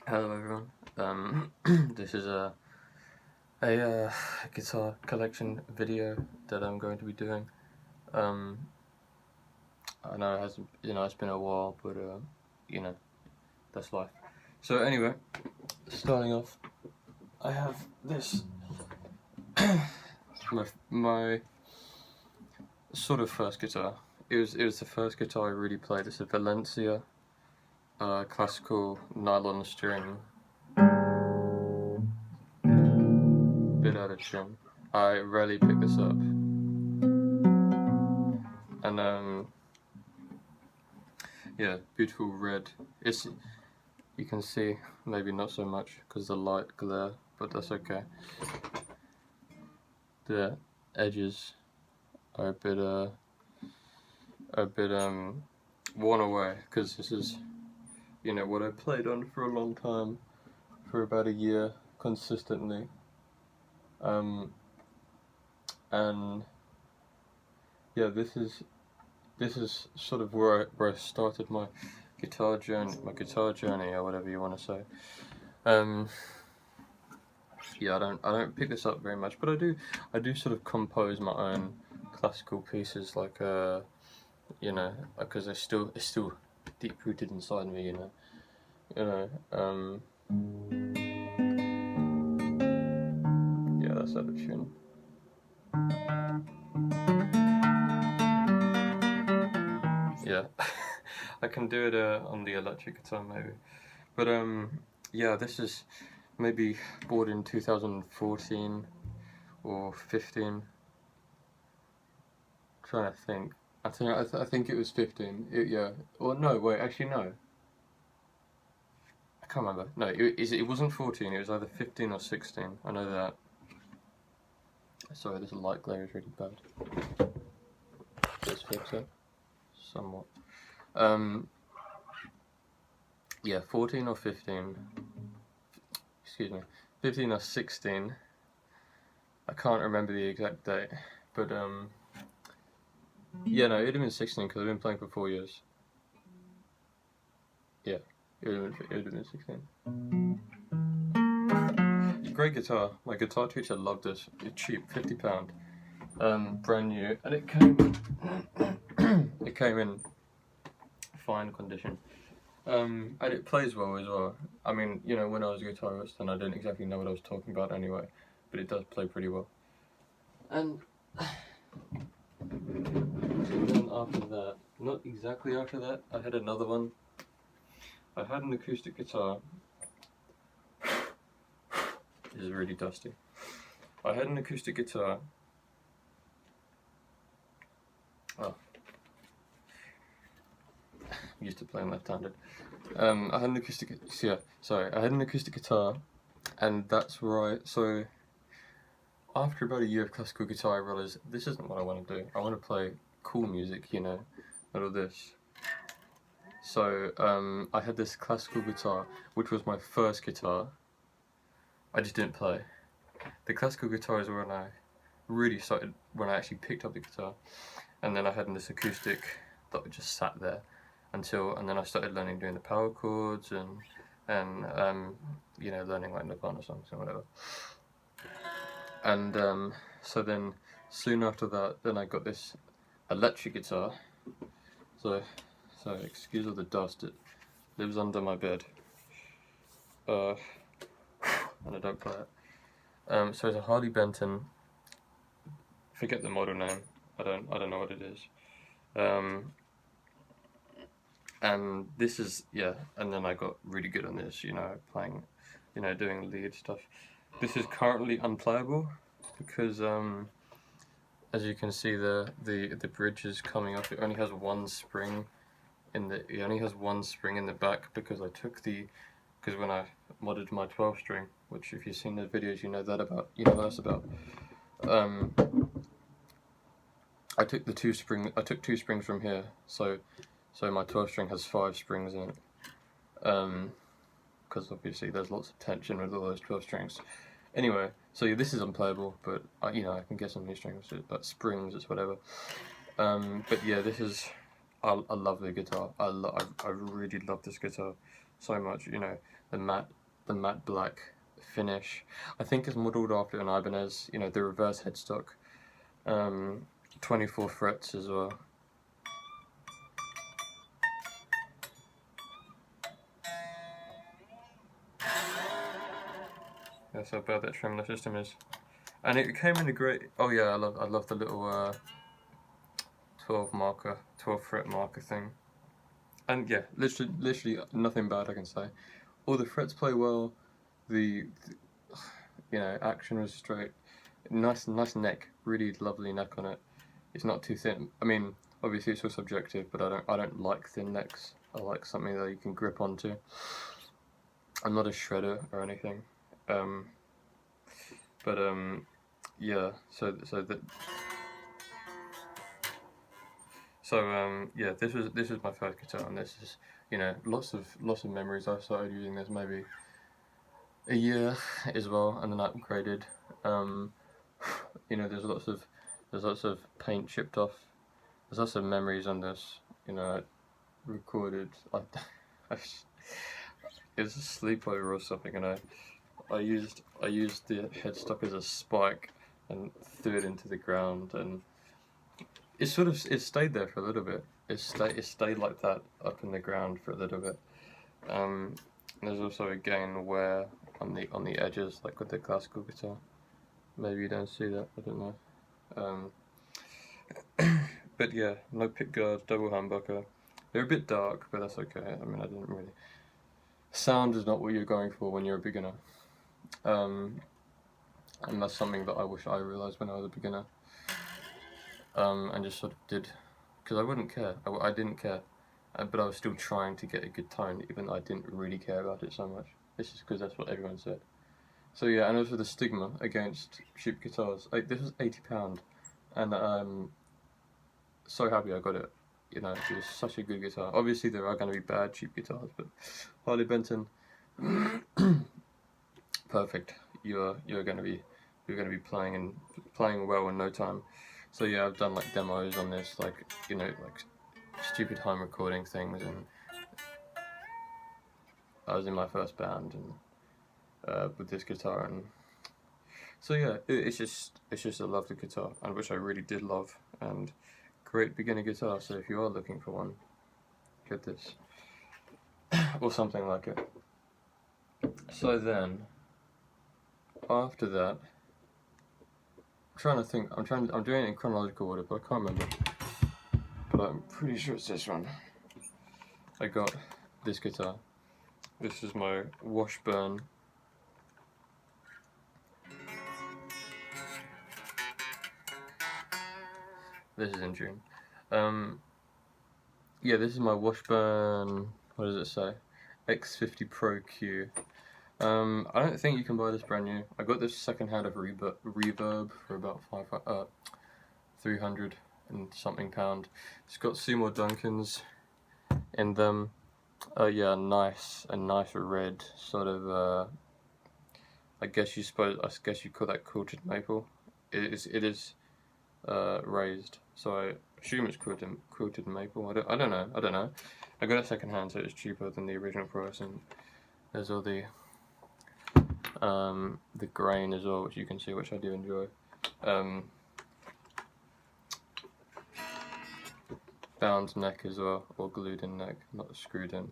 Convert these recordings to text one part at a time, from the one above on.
Hello everyone. This is a guitar collection video that I'm going to be doing. Um, I know it hasn't, it's been a while, but that's life. So anyway, starting off, I have this my sort of first guitar. It was the first guitar I really played. It's a Valencia, classical nylon string. Bit out of tune. I rarely pick this up, and yeah, beautiful red. You can see maybe not so much because the light glare, but that's okay. The edges are a bit worn away because this is what I played on for a long time, for about a year consistently. And yeah, this is sort of where I started my guitar journey, or whatever you want to say. Yeah, I don't pick this up very much, but I do sort of compose my own classical pieces, like because it's still deep rooted inside me, yeah, that's out of tune. Yeah, I can do it on the electric guitar maybe, but yeah, this is maybe bought in 2014 or 15. Trying to think. I think it was 15. Yeah. Or no, wait. Actually, no. I can't remember. No, it wasn't 14. It was either 15 or 16. I know that. Sorry, this light glare is really bad. Let's fix it. Somewhat. Yeah, 14 or 15. Excuse me. 15 or 16. I can't remember the exact date, but yeah, no, it would have been 16 because I've been playing for 4 years. Yeah, it would have been 16. Great guitar. My guitar teacher loved it. It's cheap, £50, brand new, and it came in fine condition. And it plays well as well. I mean, when I was a guitarist, and I didn't exactly know what I was talking about anyway, but it does play pretty well. And then after that, not exactly after that, I had another one. I had an acoustic guitar. This is really dusty. I had an acoustic guitar. Oh. I'm used to playing left-handed. I had an acoustic. Yeah, sorry. I had an acoustic guitar, and that's right. So after about a year of classical guitar, I realized this isn't what I want to do. I want to play cool music, not all this. So I had this classical guitar, which was my first guitar. I just didn't play. The classical guitar is when I really started, when I actually picked up the guitar, and then I had this acoustic that just sat there and then I started learning doing the power chords and learning like Nirvana songs and whatever. And so then soon after that, then I got this electric guitar. So excuse all the dust, it lives under my bed. And I don't play it. So it's a Harley Benton. Forget the model name. I don't know what it is. And this is, yeah, and then I got really good on this, playing, doing lead stuff. This is currently unplayable because as you can see, the bridge is coming up. It only has one spring in the back because because when I modded my 12 string, which if you've seen the videos, you know what that's about. I took two springs from here, so my 12 string has 5 springs in it. Because obviously there's lots of tension with all those 12 strings. Anyway, so yeah, this is unplayable, but I can get some new strings, but springs, it's whatever. But yeah, this is I love the guitar. I really love this guitar so much. You know, the matte black finish. I think it's modelled after an Ibanez. You know, the reverse headstock. Um, 24 frets as well. That's how bad that tremolo system is. And it came in a great. Oh yeah, I love the little 12 fret marker thing. And yeah, literally nothing bad I can say. All the frets play well. The you know, action was straight. Nice neck, really lovely neck on it. It's not too thin. I mean, obviously it's all subjective, but I don't like thin necks. I like something that you can grip onto. I'm not a shredder or anything. Um, but yeah. Yeah. This was my first guitar, and this is, you know, lots of memories. I started using this maybe a year as well, and then I upgraded. Um, you know, there's lots of paint chipped off. There's lots of memories on this. You know, I recorded. I it was a sleepover or something, and I used the headstock as a spike and threw it into the ground, and it stayed there for a little bit. It stayed like that up in the ground for a little bit. There's also again wear on the edges, like with the classical guitar. Maybe you don't see that. I don't know. But yeah, no pick guard, double humbucker. They're a bit dark, but that's okay. I mean, I didn't really. Sound is not what you're going for when you're a beginner. And that's something that I wish I realised when I was a beginner. And just sort of did, because I wouldn't care. I didn't care, but I was still trying to get a good tone, even though I didn't really care about it so much. It's just because that's what everyone said. So yeah, and also the stigma against cheap guitars. This was £80, and so happy I got it. You know, it was such a good guitar. Obviously, there are going to be bad cheap guitars, but Harley Benton, perfect. You're going to be playing well in no time. So yeah, I've done like demos on this, like, you know, like stupid home recording things, and I was in my first band and with this guitar, and so yeah, it's just a lovely guitar, and which I really did love, and great beginner guitar. So if you are looking for one, get this or something like it. So then, after that, I'm doing it in chronological order, but I can't remember. But I'm pretty sure it's this one. I got this guitar. This is my Washburn. This is in June. Yeah, this is my Washburn. What does it say? X50 Pro Q. I don't think you can buy this brand new. I got this second-hand of Reverb for about 300 and something pound. It's got Seymour Duncans in them. Yeah, a nice red sort of. I guess you call that quilted maple. It is raised, so I assume it's quilted maple. I don't know. I got it second hand, so it's cheaper than the original price, and there's all the grain as well, which you can see, which I do enjoy. Bound neck as well, or glued in neck, not screwed in.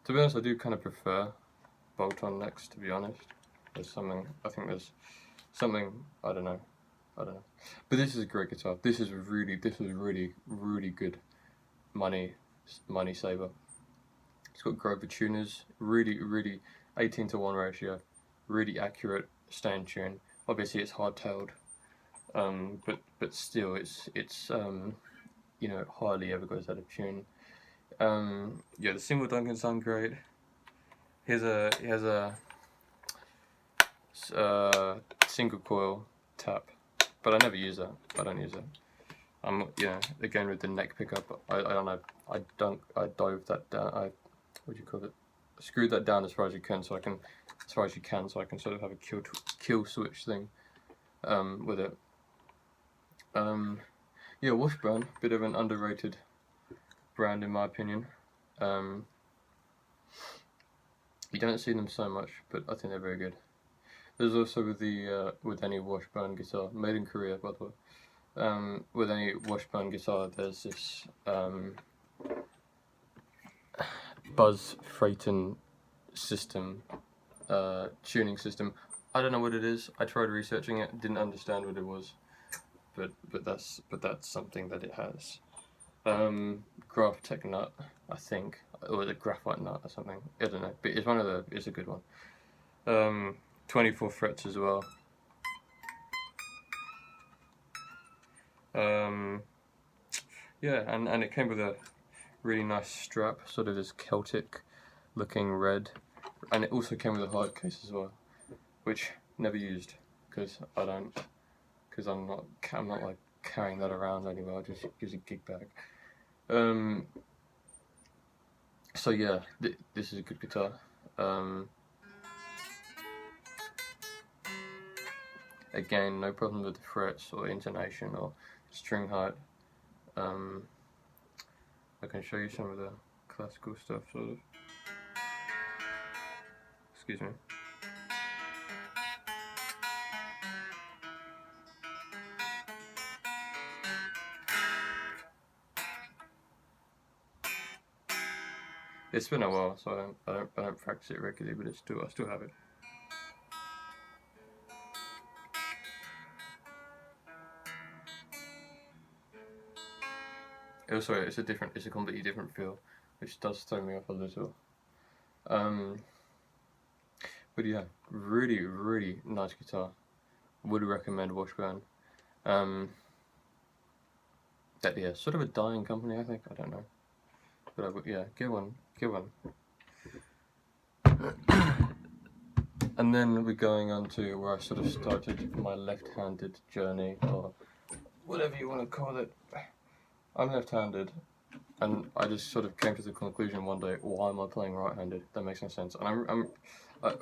To be honest, I do kind of prefer bolt-on necks, to be honest. I think there's something, I don't know. But this is a great guitar. This is really good money saver. It's got Grover tuners, really 18:1 ratio, really accurate, stay in tune. Obviously it's hard-tailed, but still it's you know, hardly ever goes out of tune. Yeah, the Seymour Duncan sound great. He has a single coil tap, but I never use that. I don't use it. You know, again with the neck pickup, I don't know. I dove that down. What do you call it? Screwed that down as far as you can, so I can sort of have a kill switch thing, with it. Yeah, Washburn, bit of an underrated brand in my opinion. You don't see them so much, but I think they're very good. There's also with the with any Washburn guitar, made in Korea by the way. With any Washburn guitar, there's this Buzz Freighton system, tuning system. I don't know what it is. I tried researching it, didn't understand what it was, but that's something that it has. Graphtec nut, I think, or the graphite nut or something. I don't know, but it's one of the. It's a good one. 24 frets as well. Yeah, and it came with a really nice strap, sort of this Celtic looking red, and it also came with a hard case as well, which never used because I'm not like carrying that around anywhere. I just use a gig bag. So yeah, this is a good guitar. Again, no problem with the frets or intonation or string height. I can show you some of the classical stuff, sort of. Excuse me. It's been a while, so I don't practice it regularly, but I still have it. Also, it's a completely different feel, which does throw me off a little. But yeah, really nice guitar. Would recommend Washburn. That yeah, sort of a dying company, I think. I don't know, but yeah, get one. And then we're going on to where I sort of started my left-handed journey, or whatever you want to call it. I'm left-handed, and I just sort of came to the conclusion one day, why am I playing right-handed? That makes no sense. And I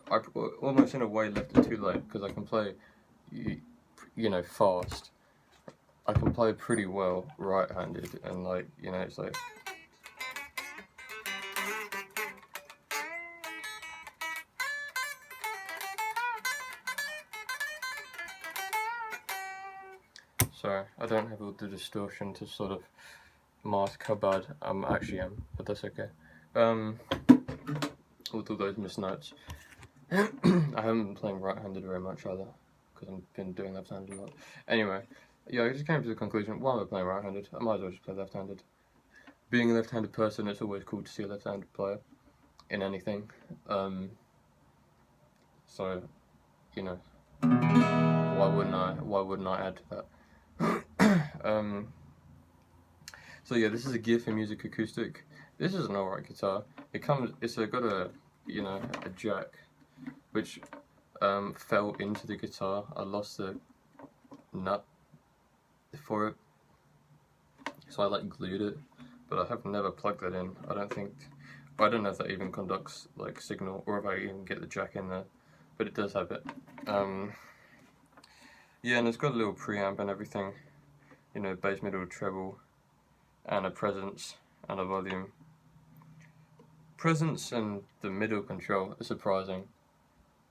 almost in a way left it too late, because I can play, you know, fast. I can play pretty well right-handed, and like, you know, it's like. Sorry, I don't have all the distortion to sort of mask how bad I actually am, but that's okay. With all those missed notes. I haven't been playing right-handed very much either, because I've been doing left-handed a lot. Anyway, yeah, I just came to the conclusion, why am I playing right-handed? I might as well just play left-handed. Being a left-handed person, it's always cool to see a left-handed player in anything. So, you know, why wouldn't I add to that? So yeah, this is a Gearful Music acoustic. This is an alright guitar. It's got a, you know, a jack, which fell into the guitar. I lost the nut for it, so I like glued it, but I have never plugged that in. I don't know if that even conducts like signal, or if I even get the jack in there, but it does have it. Yeah, and it's got a little preamp and everything, you know, bass, middle, treble, and a presence and a volume. Presence and the middle control are surprising.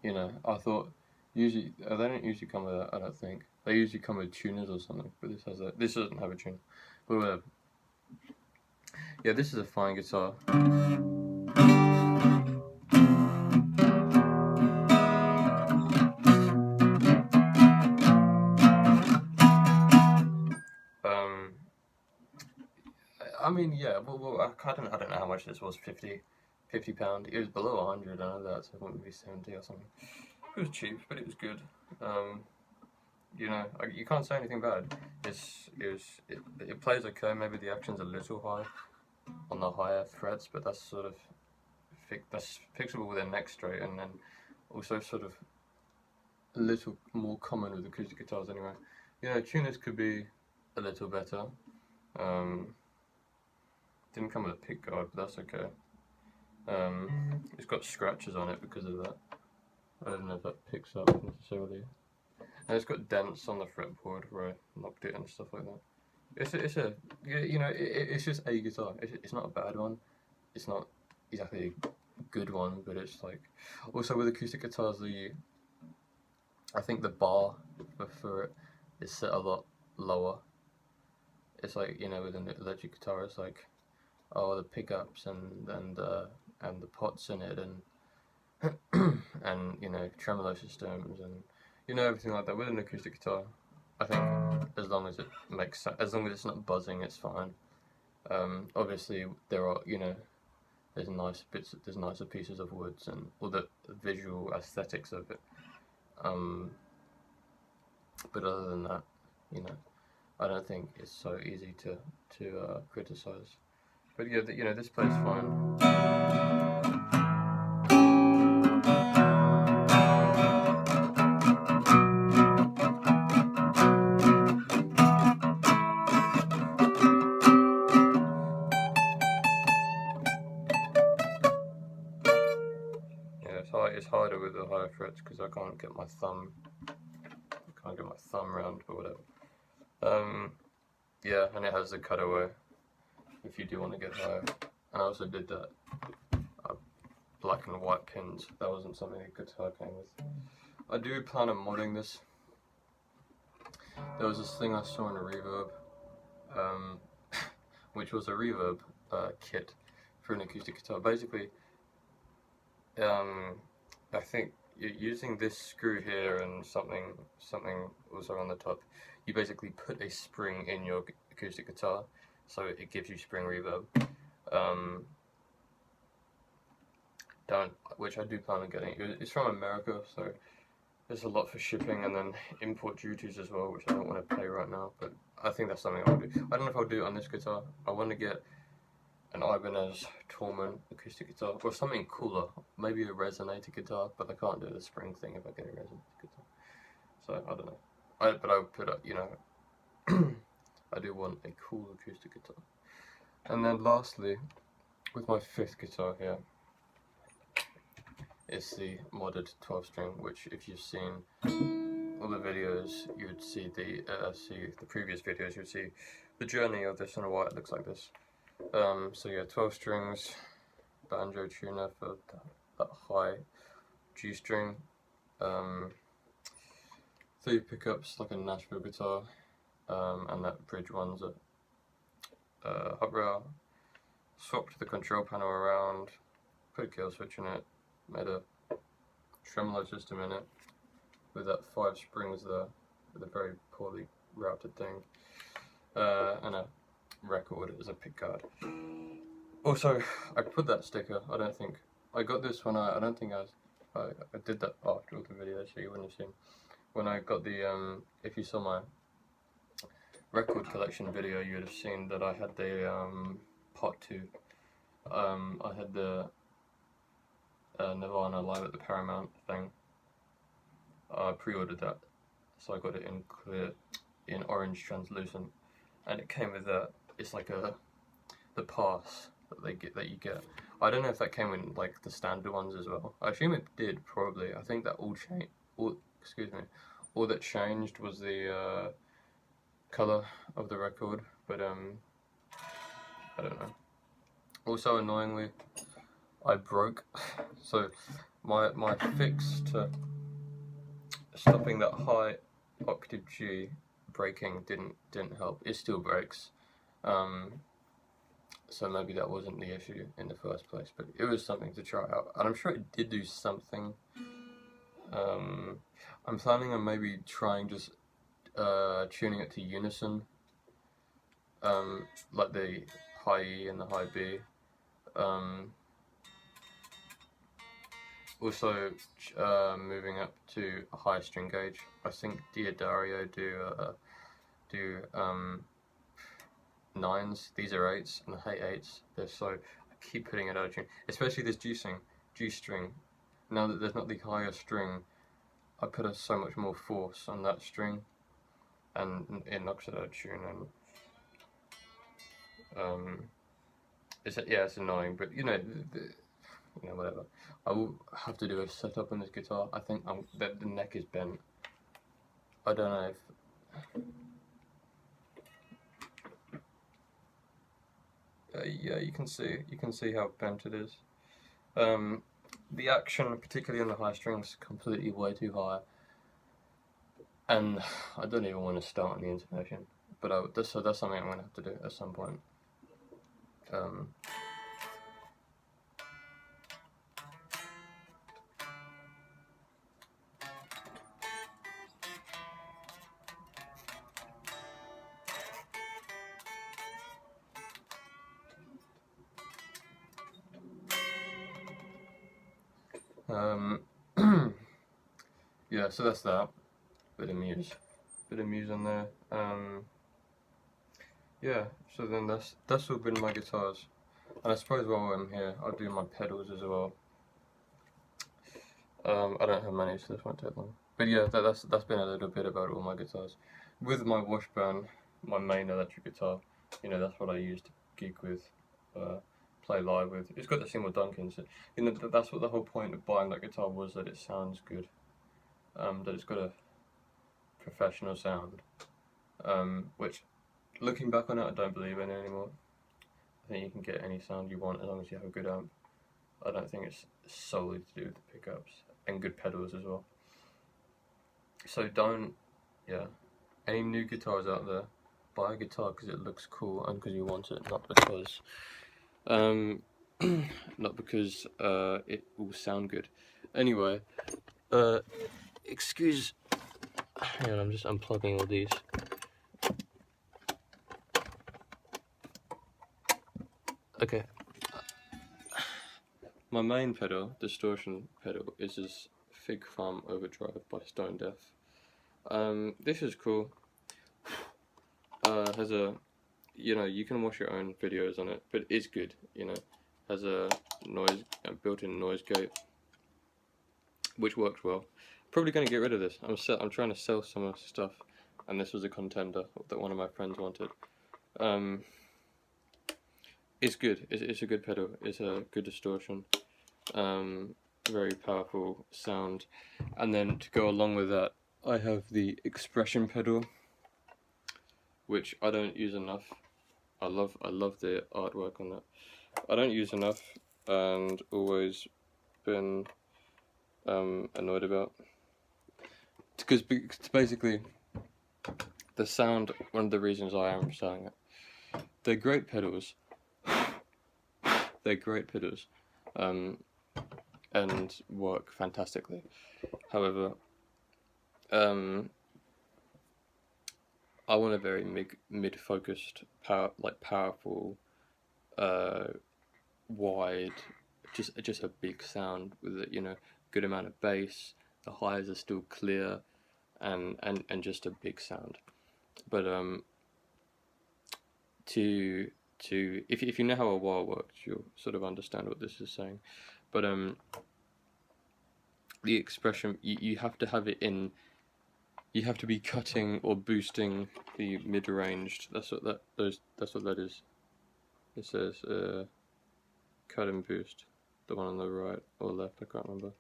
You know, I thought usually they don't usually come with that. I don't think they usually come with tuners or something. But this doesn't have a tune. But whatever. Yeah, this is a fine guitar. I mean, yeah. Well, I don't know how much this was. £50. It was below 100. I know that, so it wouldn't be 70 or something. It was cheap, but it was good. You know, you can't say anything bad. It plays okay. Maybe the action's a little high on the higher frets, but that's sort of that's fixable with a neck straight, and then also sort of a little more common with acoustic guitars anyway. You know, tuners could be a little better. Didn't come with a pick guard, but that's okay. It's got scratches on it because of that. I don't know if that picks up necessarily. And it's got dents on the fretboard where I knocked it and stuff like that. It's a you know it's just a guitar. It's not a bad one. It's not exactly a good one, but it's like also with acoustic guitars I think the bar for it is set a lot lower. It's like with an electric guitar, it's like the pickups and the pots in it and tremolo systems and everything like that. With an acoustic guitar, I think as long as it makes sense, as long as it's not buzzing, it's fine. Obviously there are there's nicer pieces of woods and all the visual aesthetics of it. But other than that, you know, I don't think it's so easy to criticize. But yeah, this plays fine. Yeah, it's harder with the higher frets because I can't get my thumb around or whatever. Yeah, and it has the cutaway if you do want to get higher. And I also did that black and white pins. That wasn't something the guitar came with. I do plan on modding this. There was this thing I saw in a Reverb, which was a Reverb kit for an acoustic guitar. Basically, I think you're using this screw here and something also on the top. You basically put a spring in your acoustic guitar, so it gives you spring reverb. Which I do plan on getting. It's from America, so there's a lot for shipping and then import duties as well, which I don't want to pay right now. But I think that's something I'll do. I don't know if I'll do it on this guitar. I want to get an Ibanez Torment acoustic guitar or something cooler, maybe a resonator guitar, but I can't do the spring thing if I get a resonator guitar. So I don't know. But I would put up, I do want a cool acoustic guitar. And then lastly, with my fifth guitar here, is the modded 12 string, which if you've seen all the videos, you would see the previous videos, you would see the journey of this and why it looks like this. So yeah, 12 strings, banjo tuner for that high G string, 3 pickups like a Nashville guitar, and that bridge one's a hub rail. Swapped the control panel around, put a kill switch in it, made a tremolo system in it with that 5 springs there, with a very poorly routed thing, and a record as a pickguard. Also, I put that sticker. I don't think I got this when I don't think I did that after all the videos, so you wouldn't have seen. When I got the if you saw my record collection video, you would have seen that I had the part 2. I had the Nirvana Live at the Paramount thing. I pre-ordered that, so I got it in clear, in orange translucent, and it came with that. It's like the pass that you get. I don't know if that came in like the standard ones as well. I assume it did, probably. I think that all that changed was the color of the record, but I don't know. Also, annoyingly, I broke. So my fix to stopping that high octave G breaking didn't help. It still breaks. So maybe that wasn't the issue in the first place, but it was something to try out, and I'm sure it did do something. I'm planning on maybe trying just tuning it to unison, like the high E and the high B. Also, moving up to a high string gauge. I think Diodario do 9s. These are 8s, and I hate 8s. I keep putting it out of tune, especially this G string. Now that there's not the higher string, I put so much more force on that string, and it knocks it out of tune. And it's annoying, but whatever. I will have to do a setup on this guitar. I think that the neck is bent. I don't know if Yeah, you can see how bent it is. The action, particularly in the high strings, completely way too high, and I don't even want to start on the intonation. But that's something I'm gonna have to do at some point. Um, um, yeah, so that's that. Bit of muse on there. Yeah. So then that's all been my guitars, and I suppose while I'm here, I'll do my pedals as well. I don't have many, so this won't take long. But yeah, that's been a little bit about all my guitars. With my Washburn, my main electric guitar, that's what I use to gig with, play live with. It's got the Seymour Duncan, so that's what the whole point of buying that guitar was, that it sounds good, that it's got a professional sound. Which, looking back on it, I don't believe in it anymore. I think you can get any sound you want as long as you have a good amp. I don't think it's solely to do with the pickups and good pedals as well. So any new guitars out there, buy a guitar because it looks cool and because you want it, not because it will sound good. Anyway, excuse. Hang on, I'm just unplugging all these. Okay. My main pedal, distortion pedal, is this Fig Farm Overdrive by Stone Deaf. This is cool. Has a, you can watch your own videos on it, but it's good. Has a built-in noise gate, which works well. Probably going to get rid of this. I'm trying to sell some of the stuff, and this was a contender that one of my friends wanted. It's good. It's a good pedal. It's a good distortion. Very powerful sound. And then to go along with that, I have the expression pedal, which I don't use enough. I love the artwork on that. I don't use enough, and always been annoyed about. Because basically, the sound, one of the reasons I am selling it, they're great pedals. They're great pedals, and work fantastically. However, I want a very mid-focused, powerful, wide, just a big sound with a good amount of bass. The highs are still clear, and just a big sound. But if you know how a wah works, you'll sort of understand what this is saying. But the expression, you have to have it in. You have to be cutting or boosting the mid-ranged. That's what that is. It says cut and boost, the one on the right or left, I can't remember,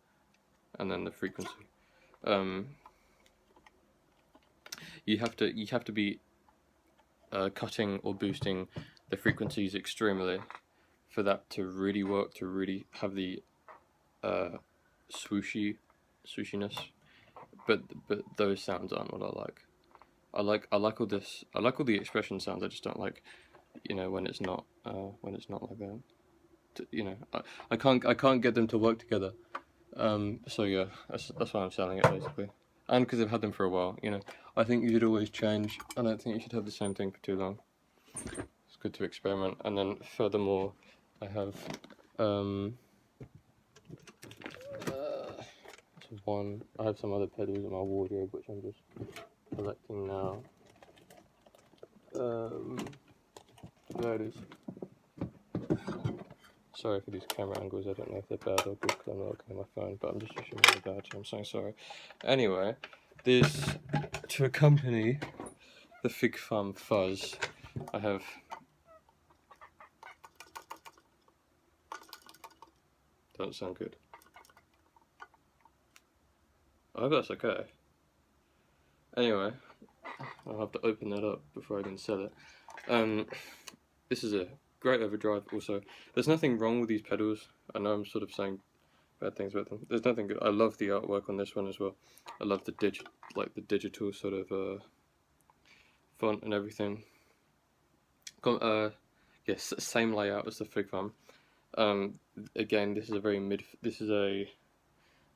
and then the frequency. You have to be cutting or boosting the frequencies extremely for that to really work, to really have the swooshiness. But those sounds aren't what I like. I like all this. I like all the expression sounds. I just don't like, when it's not like that. I can't get them to work together. So yeah, that's why I'm selling it basically, and because I've had them for a while. I think you should always change. I don't think you should have the same thing for too long. It's good to experiment. And then furthermore, I have I have some other pedals in my wardrobe which I'm just collecting now. There it is. Sorry for these camera angles, I don't know if they're bad or good because I'm not looking at my phone, but I'm just wishing me bad, so I'm so sorry. Anyway, this, to accompany the Fig Farm fuzz, I have don't sound good. I hope that's okay. Anyway, I'll have to open that up before I can sell it. This is a great overdrive. Also, there's nothing wrong with these pedals. I know I'm sort of saying bad things about them. There's nothing good. I love the artwork on this one as well. I love the digital sort of font and everything. Yes, same layout as the Fig Farm. Again, this is a very mid. This is a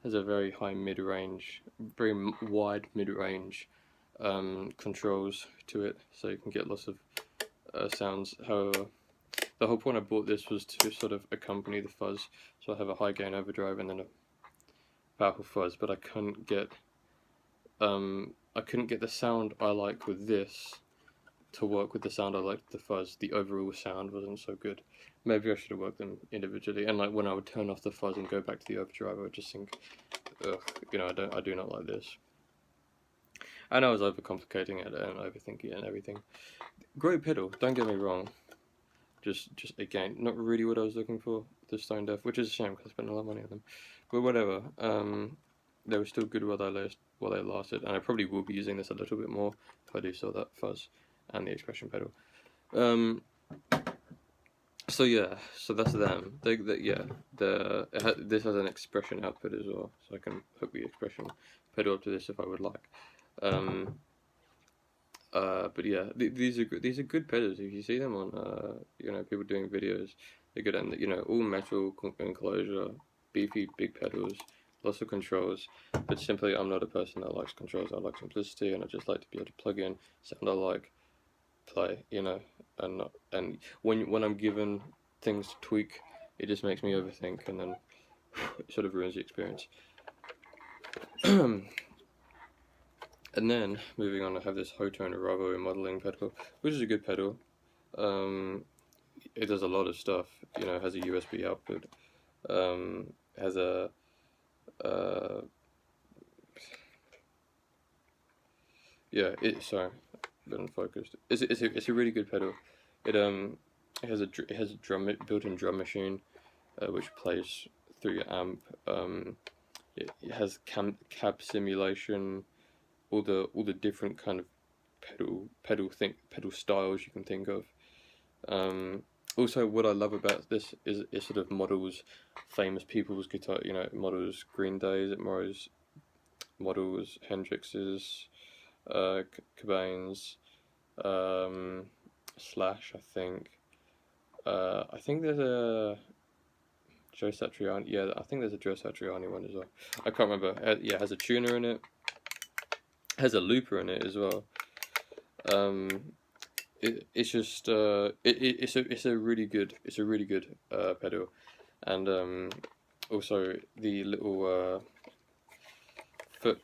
has a very high mid range, very wide mid range controls to it, so you can get lots of sounds. However, the whole point I bought this was to sort of accompany the fuzz. So I have a high gain overdrive and then a powerful fuzz, but I couldn't get the sound I like with this to work with the sound I liked with the fuzz. The overall sound wasn't so good. Maybe I should have worked them individually. And like when I would turn off the fuzz and go back to the overdrive, I would just think, ugh, you know, I do not like this. And I was overcomplicating it and overthinking it and everything. Great pedal, don't get me wrong. Just again, not really what I was looking for. The Stone Deaf, which is a shame because I spent a lot of money on them. But whatever. They were still good while they lasted, and I probably will be using this a little bit more if I do sell that fuzz and the expression pedal. So yeah, so that's them. This has an expression output as well, so I can hook the expression pedal up to this if I would like. But yeah, these are good pedals. If you see them on you know, people doing videos, they're good. And you know, all metal enclosure, beefy big pedals, lots of controls. But simply, I'm not a person that likes controls. I like simplicity, and I just like to be able to plug in sound I like, play, you know, and when I'm given things to tweak, it just makes me overthink, and then it sort of ruins the experience. And then moving on, I have this Hotone Ravo modeling pedal, which is a good pedal. It does a lot of stuff. You know, it has a USB output. Has a sorry, a bit unfocused. It's a really good pedal. It has a built-in drum machine, which plays through your amp. It has cab simulation, all the different kind of pedal styles you can think of. Also, what I love about this is it sort of models famous people's guitar. You know, it models Green Day's, it models Hendrix's, Cobain's, Slash. I think there's a Joe Satriani. Yeah, I think there's a Joe Satriani one as well. I can't remember. Yeah, it has a tuner in it. Has a looper in it as well. It's just it's a really good pedal, and also the little foot,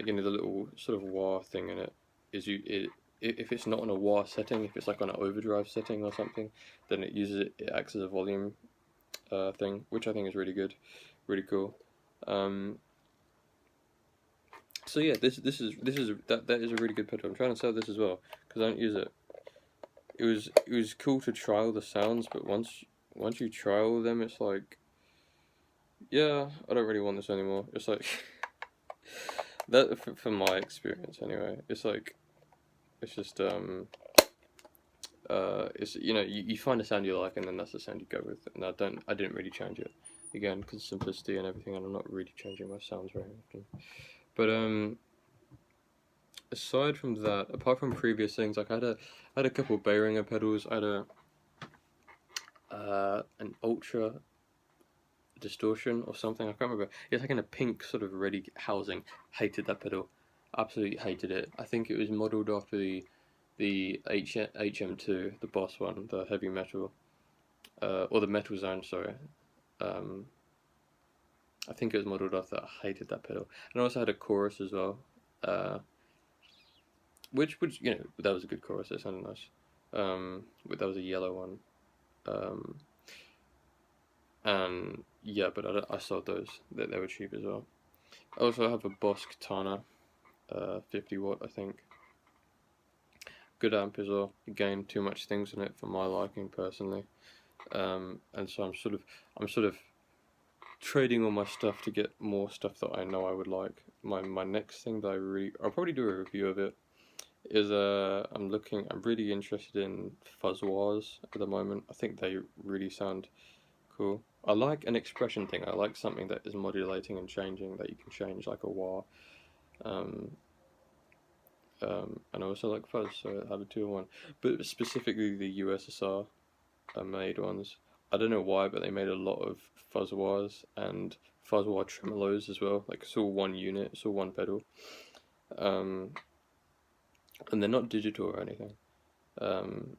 you know, the little sort of wah thing in it is if it's not on a wah setting, if it's like on an overdrive setting or something, then it acts as a volume thing, which I think is really good, really cool. So yeah, that is a really good pedal. I'm trying to sell this as well because I don't use it. It was cool to trial the sounds, but once you trial them, it's like, yeah, I don't really want this anymore. It's like that from my experience anyway. It's like it's just it's, you know, you find a sound you like and then that's the sound you go with. And I didn't really change it again because simplicity and everything, and I'm not really changing my sounds very often. But aside from that, apart from previous things, like I had a couple Behringer pedals. I had an Ultra Distortion or something. I can't remember. It's like in a pink sort of ready housing. Hated that pedal. Absolutely hated it. I think it was modelled after the HM2, the Boss one, the heavy metal, or the Metal Zone. Sorry. I think it was modelled after that. I hated that pedal. And I also had a chorus as well. Which you know, that was a good chorus. It sounded nice. But that was a yellow one. And yeah, but I sold those. They were cheap as well. I also have a Boss Katana, 50 watt, I think. Good amp as well. Again, too much things in it for my liking personally. And so I'm sort of trading all my stuff to get more stuff that I know I would like. My next thing that I'll probably do a review of it. is I'm really interested in fuzz wahs at the moment. I think they really sound cool. I like an expression thing. I like something that is modulating and changing, that you can change, like a wah. Um, and I also like fuzz, so I have a 2-in-1. But specifically the USSR made ones. I don't know why, but they made a lot of fuzz wahs and fuzz wah tremolos as well. Like it's all one unit, it's all one pedal. Um, and they're not digital or anything. Um,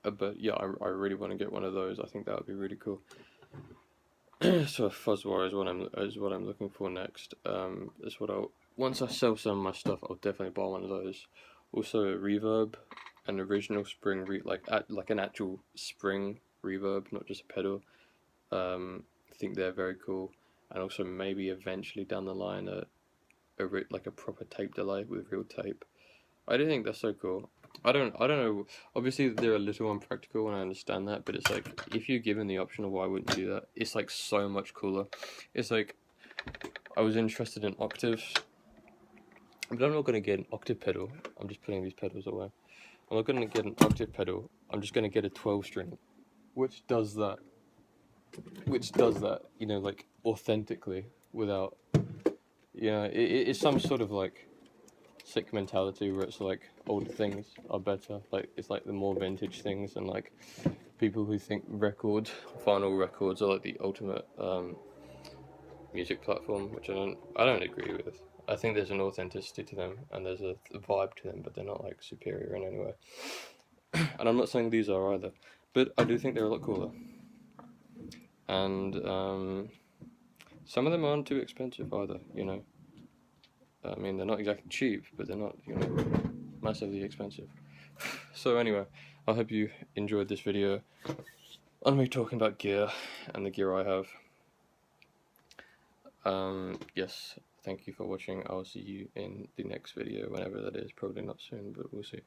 but yeah, I really want to get one of those. I think that would be really cool. So a fuzz wah is what I'm looking for next. Is what I'll once I sell some of my stuff, I'll definitely buy one of those. Also a reverb, an original spring like an actual spring reverb, not just a pedal. I think they're very cool, and also maybe eventually down the line like a proper tape delay with real tape. I do think that's so cool. I don't know. Obviously, they're a little unpractical, and I understand that. But it's like if you're given the option of why wouldn't you do that? It's like so much cooler. It's like I was interested in octaves, but I'm not gonna get an octave pedal. I'm just putting these pedals away. I'm not gonna get an octave pedal. I'm just gonna get a 12 string, which does that. Which does that. You know, like authentically without. It's some sort of like sick mentality where it's like older things are better. Like it's like the more vintage things, and like people who think vinyl records are like the ultimate music platform, which I don't agree with. I think there's an authenticity to them and there's a vibe to them, but they're not like superior in any way. And I'm not saying these are either, but I do think they're a lot cooler. And some of them aren't too expensive either. You know, I mean they're not exactly cheap, but they're not massively expensive. So anyway, I hope you enjoyed this video on me talking about gear and the gear I have. Yes, thank you for watching. I'll see you in the next video, whenever that is. Probably not soon, but we'll see.